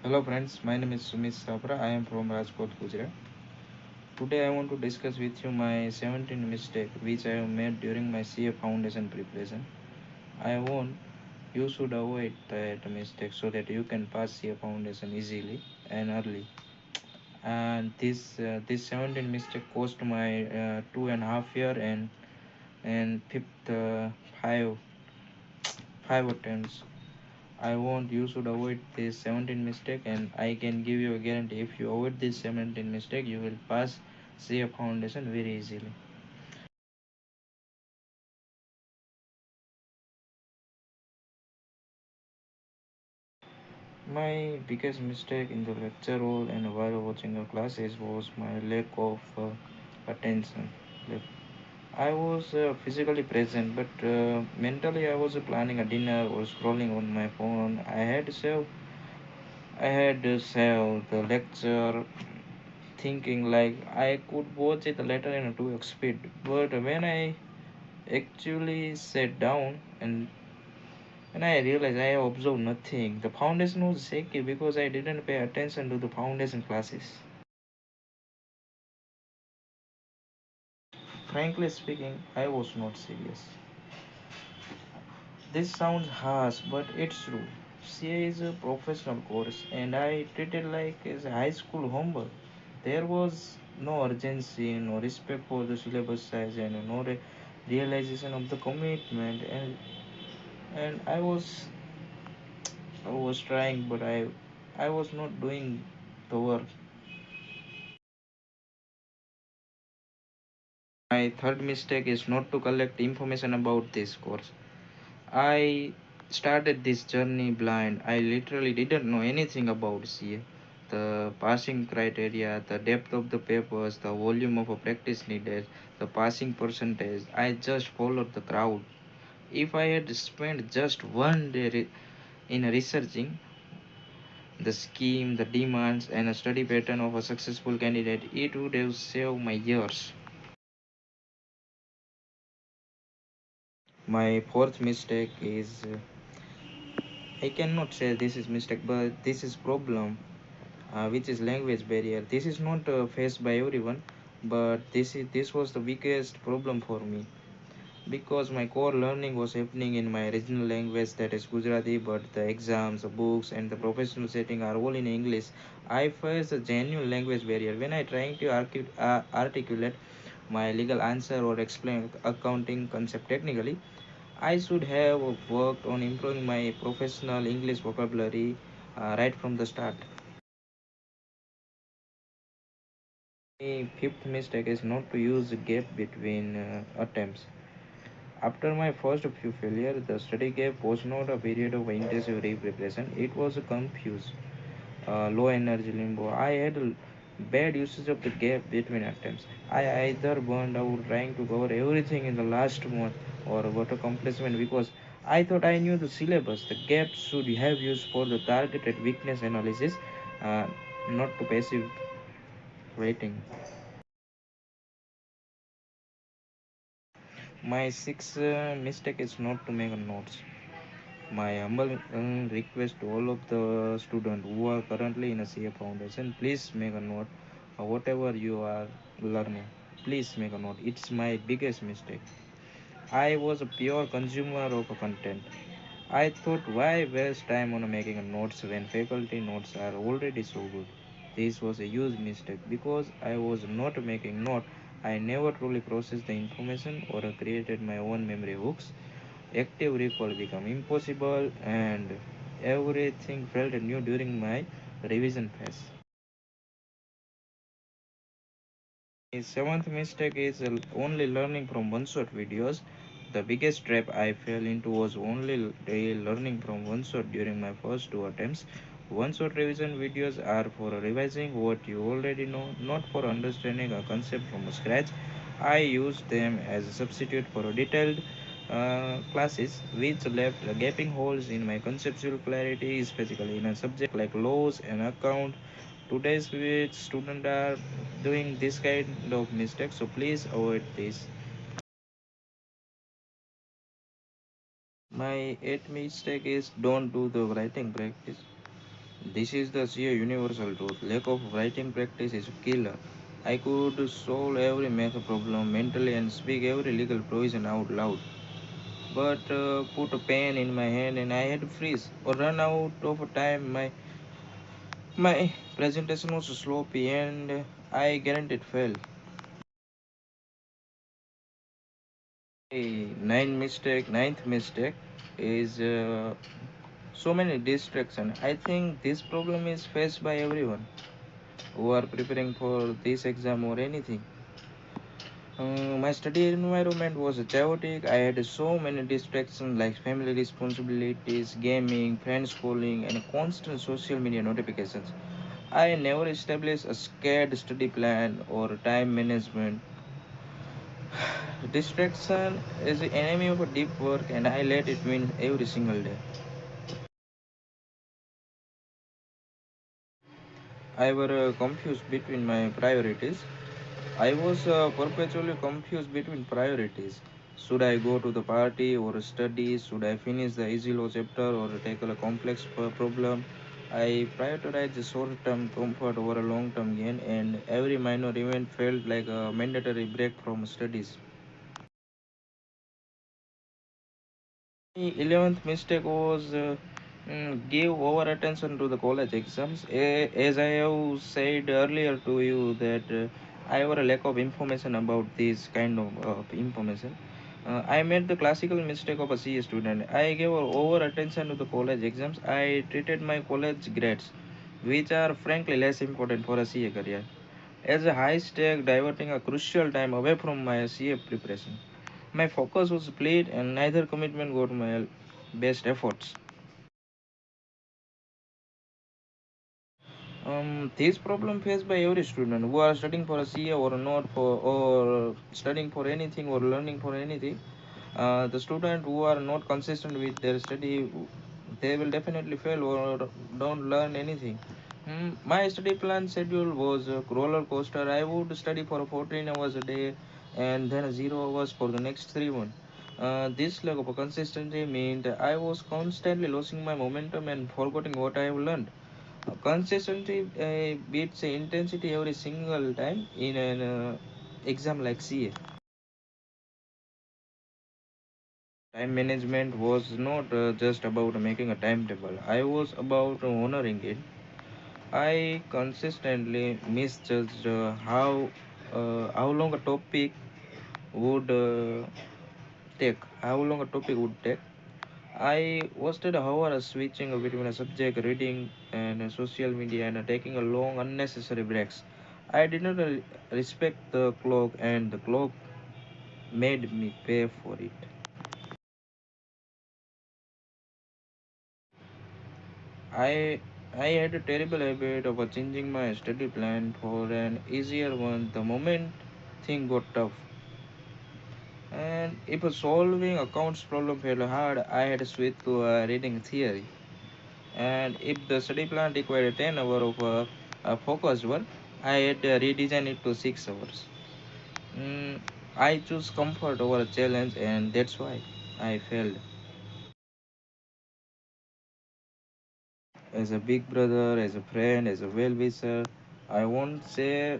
Hello friends, my name is Sumit Sabra. I am from Rajkot, Gujarat. Today I want to discuss with you my 17 mistake which I have made during my CA foundation preparation. I want you should avoid that mistake so that you can pass CA foundation easily and early. And this 17 mistake cost my 2.5 year and fifth five attempts. I want you should avoid this 17 mistake, and I can give you a guarantee if you avoid this 17 mistake you will pass CA foundation very easily. My biggest mistake in the lecture hall and while watching the classes was my lack of attention. Like, I was physically present, but mentally I was planning a dinner or scrolling on my phone. I had saved the lecture thinking like I could watch it later in 2x speed. But when I actually sat down and I realized I observed nothing, the foundation was shaky because I didn't pay attention to the foundation classes. Frankly speaking, I was not serious. This sounds harsh, but it's true. CA is a professional course, and I treated like as a high school homework. There was no urgency, no respect for the syllabus size, and no realization of the commitment. And I was trying, but I was not doing the work. My third mistake is not to collect information about this course. I started this journey blind. I literally didn't know anything about CA. The passing criteria, the depth of the papers, the volume of a practice needed, the passing percentage. I just followed the crowd. If I had spent just one day in researching the scheme, the demands, and a study pattern of a successful candidate, it would have saved my years. My fourth mistake is I cannot say this is mistake, but this is problem, which is language barrier. This is not faced by everyone, but this was the biggest problem for me because my core learning was happening in my original language, that is Gujarati, but the exams, the books, and the professional setting are all in English. I faced a genuine language barrier when I trying to articulate my legal answer or explain accounting concept technically. I should have worked on improving my professional English vocabulary right from the start. My fifth mistake is not to use a gap between attempts. After my first few failures, the study gap was not a period of intensive preparation. It was a confused, low energy limbo. I had a bad usage of the gap between attempts. I either burned out trying to cover everything in the last month or got a complacent because I thought I knew the syllabus. The gap should have used for the targeted weakness analysis, uh, not to passive waiting. My sixth mistake is not to make a notes. My humble request to all of the students who are currently in a CA foundation, please make a note. Whatever you are learning, please make a note. It's my biggest mistake. I was a pure consumer of a content. I thought, why waste time on making a notes when faculty notes are already so good? This was a huge mistake because I was not making note. I never truly processed the information or created my own memory hooks. Active recall became impossible and everything felt new during my revision phase. My seventh mistake is only learning from one shot videos. The biggest trap I fell into was only learning from one shot during my first two attempts. One shot revision videos are for revising what you already know, not for understanding a concept from scratch. I used them as a substitute for a detailed classes, which left gaping holes in my conceptual clarity, especially in a subject like laws and account. Today's students are doing this kind of mistakes, so please avoid this. My eighth mistake is don't do the writing practice. This is the sheer universal truth. Lack of writing practice is a killer. I could solve every math problem mentally and speak every legal provision out loud. But put a pen in my hand and I had to freeze or run out of time. My presentation was sloppy and I guarantee it failed. Ninth mistake is so many distractions. I think this problem is faced by everyone who are preparing for this exam or anything. My study environment was chaotic. I had so many distractions like family responsibilities, gaming, friends calling, and constant social media notifications. I never established a scared study plan or time management. Distraction is the enemy of a deep work, and I let it win every single day. I were confused between my priorities. I was perpetually confused between priorities. Should I go to the party or study? Should I finish the easy law chapter or tackle a complex problem? I prioritized short-term comfort over a long-term gain, and every minor event felt like a mandatory break from studies. My 11th mistake was give over attention to the college exams. As I have said earlier to you that I were a lack of information about this kind of information. I made the classical mistake of a CA student. I gave over attention to the college exams. I treated my college grades, which are frankly less important for a CA career, as a high stake, diverting a crucial time away from my CA preparation. My focus was split and neither commitment got my best efforts. This problem faced by every student who are studying for a CA or not for or studying for anything or learning for anything. The student who are not consistent with their study, they will definitely fail or don't learn anything. My study plan schedule was a roller coaster. I would study for 14 hours a day and then 0 hours for the next 3 months. This lack of consistency meant I was constantly losing my momentum and forgetting what I have learned. Consistency beats intensity every single time in an exam like CA. Time management was not just about making a timetable. I was about honoring it. I consistently misjudged how long a topic would take. I wasted hours switching between a subject, reading, and social media, and taking a long unnecessary breaks. I did not respect the clock, and the clock made me pay for it. I I had a terrible habit of changing my study plan for an easier one the moment thing got tough. And if a solving accounts problem felt hard, I had to switch to reading theory. And if the study plan required 10 hours of focused work, I had redesigned it to 6 hours. Mm, I choose comfort over a challenge, and that's why I failed. As a big brother, as a friend, as a well-wisher, I won't say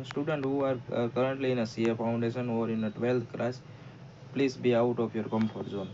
student who are currently in a CA foundation or in a 12th class, please be out of your comfort zone.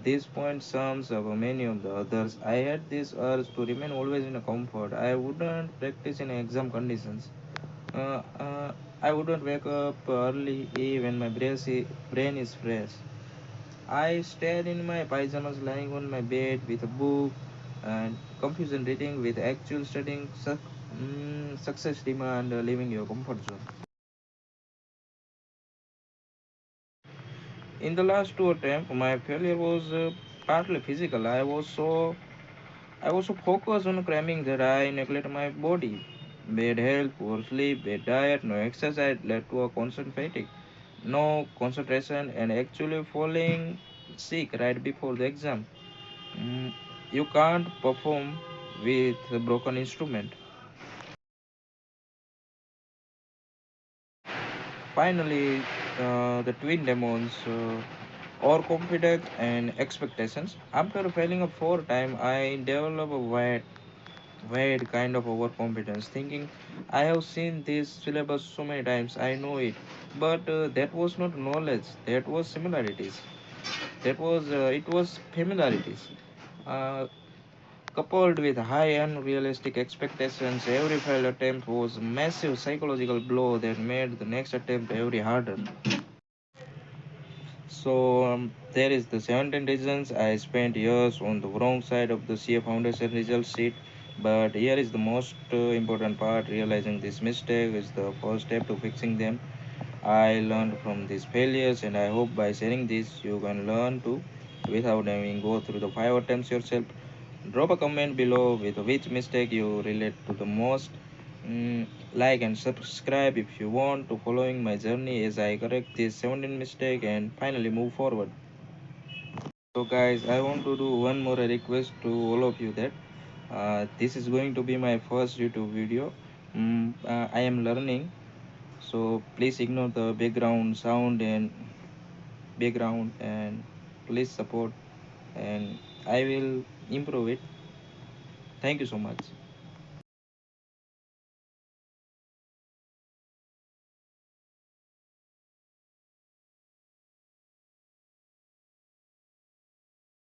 This point sums up many of the others. I had this urge to remain always in a comfort. I wouldn't practice in exam conditions. Uh, uh, I wouldn't wake up early when my brain is fresh. I stayed in my pajamas lying on my bed with a book and confusion reading with actual studying. Success demand leaving your comfort zone. In the last two attempts, my failure was partly physical. I was so focused on cramming that I neglected my body. Bad health, poor sleep, bad diet, no exercise led to a constant fatigue, no concentration, and actually falling sick right before the exam. Mm, you can't perform with a broken instrument. Finally, the twin demons, overconfidence and expectations. After failing a four time, I developed a weight. weird kind of overconfidence, thinking I have seen this syllabus so many times, I know it. But that was not knowledge. That was similarities. It was familiarities. Uh, Coupled with high unrealistic expectations, every failed attempt was a massive psychological blow that made the next attempt every harder. So there is the 17 reasons I spent years on the wrong side of the CA Foundation result sheet. But here is the most important part. Realizing this mistake is the first step to fixing them. I learned from these failures, and I hope by sharing this, you can learn too without having go through the 5 attempts yourself. Drop a comment below with which mistake you relate to the most. Like and subscribe if you want to following my journey as I correct this 17 mistake and finally move forward. So guys, I want to do one more request to all of you that this is going to be my first YouTube video. I am learning, so please ignore the background and please support, and I will improve it. Thank you so much.